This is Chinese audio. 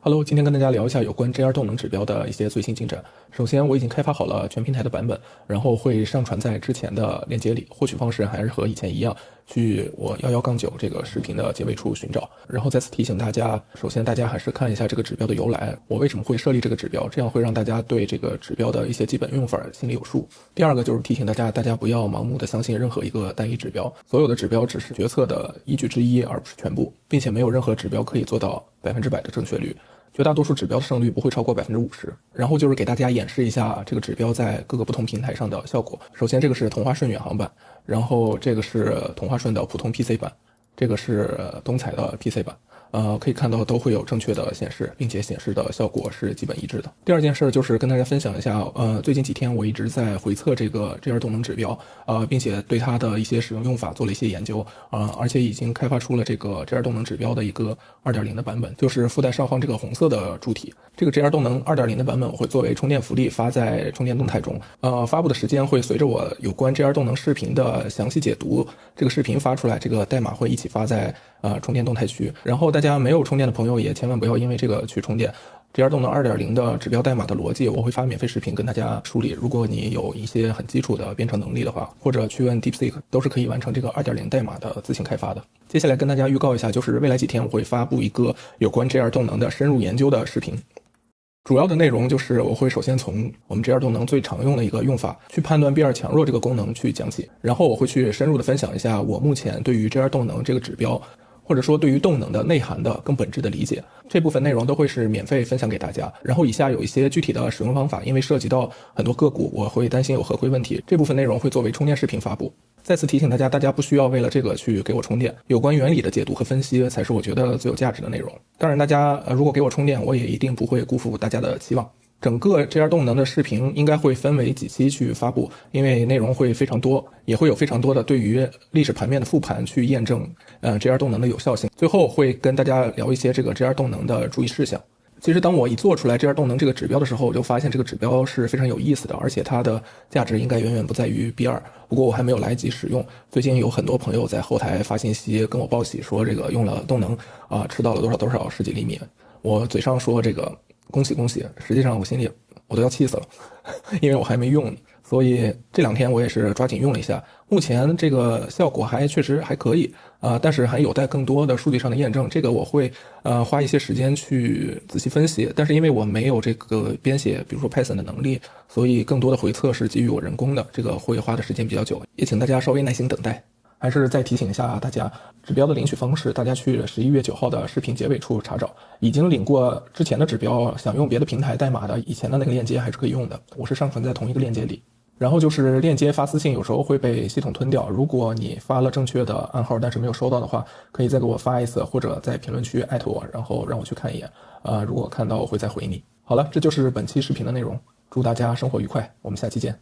Hello，今天跟大家聊一下有关 JR 动能指标的一些最新进展。首先，我已经开发好了全平台的版本，然后会上传在之前的链接里。获取方式还是和以前一样，去我11-9这个视频的结尾处寻找。然后再次提醒大家，首先大家还是看一下这个指标的由来，我为什么会设立这个指标，这样会让大家对这个指标的一些基本用法心里有数。第二个就是提醒大家不要盲目的相信任何一个单一指标，所有的指标只是决策的依据之一，而不是全部，并且没有任何指标可以做到100%的正确率。绝大多数指标的胜率不会超过50%。然后就是给大家演示一下这个指标在各个不同平台上的效果。首先这个是同花顺远航版，然后这个是同花顺的普通 PC 版，这个是东彩的 PC 版。可以看到都会有正确的显示，并且显示的效果是基本一致的。第二件事就是跟大家分享一下，最近几天我一直在回测这个 JR 动能指标，并且对它的一些使用用法做了一些研究，而且已经开发出了这个 JR 动能指标的一个 2.0 的版本，就是附带上方这个红色的柱体。这个 JR 动能 2.0 的版本我会作为充电福利发在充电动态中，发布的时间会随着我有关 JR 动能视频的详细解读这个视频发出来，这个代码会一起发在充电动态区。然后大家没有充电的朋友也千万不要因为这个去充电。JR 动能 2.0 的指标代码的逻辑我会发免费视频跟大家梳理，如果你有一些很基础的编程能力的话，或者去问 DeepSeek 都是可以完成这个 2.0 代码的自行开发的。接下来跟大家预告一下，就是未来几天我会发布一个有关 JR 动能的深入研究的视频。主要的内容就是我会首先从我们 JR 动能最常用的一个用法去判断 BR 强弱这个功能去讲起，然后我会去深入的分享一下我目前对于 JR 动能这个指标，或者说对于动能的内涵的更本质的理解，这部分内容都会是免费分享给大家。然后以下有一些具体的使用方法，因为涉及到很多个股，我会担心有合规问题，这部分内容会作为充电视频发布。再次提醒大家，大家不需要为了这个去给我充电，有关原理的解读和分析才是我觉得最有价值的内容。当然大家如果给我充电，我也一定不会辜负大家的期望。整个 JR 动能的视频应该会分为几期去发布，因为内容会非常多，也会有非常多的对于历史盘面的复盘去验证JR 动能的有效性。最后会跟大家聊一些这个 JR 动能的注意事项。其实当我一做出来 JR 动能这个指标的时候，我就发现这个指标是非常有意思的，而且它的价值应该远远不在于 B2， 不过我还没有来得及使用。最近有很多朋友在后台发信息跟我报喜说这个用了动能吃到了多少十几厘米，我嘴上说这个恭喜恭喜，实际上我心里我都要气死了，因为我还没用，所以这2天我也是抓紧用了一下。目前这个效果确实还可以但是还有待更多的数据上的验证，这个我会花一些时间去仔细分析。但是因为我没有这个编写比如说 Python 的能力，所以更多的回测是基于我人工的，这个会花的时间比较久，也请大家稍微耐心等待。还是再提醒一下大家，指标的领取方式，大家去11月9号的视频结尾处查找，已经领过之前的指标，想用别的平台代码的，以前的那个链接还是可以用的，我是上传在同一个链接里。然后就是链接发私信有时候会被系统吞掉，如果你发了正确的暗号但是没有收到的话，可以再给我发一次，或者在评论区艾特我，然后让我去看一眼如果看到我会再回你。好了，这就是本期视频的内容，祝大家生活愉快，我们下期见。